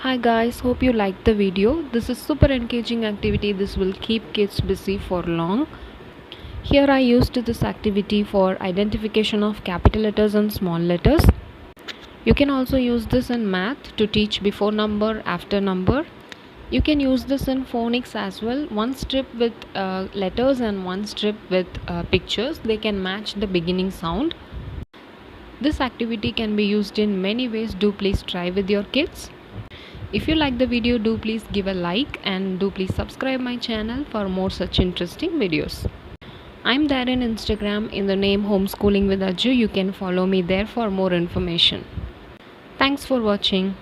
Hi guys, hope you liked the video. This is super engaging activity. This will keep kids busy for long. Here I used this activity for identification of capital letters and small letters. You can also use this in math to teach before number, after number. You can use this in phonics as well. One strip with letters and one strip with pictures. They can match the beginning sound. This activity can be used in many ways. Do please try with your kids. If you like the video, do please give a like and do please subscribe my channel for more such interesting videos. I'm there in Instagram in the name Homeschooling with Ajju. You can follow me there for more information. Thanks for watching.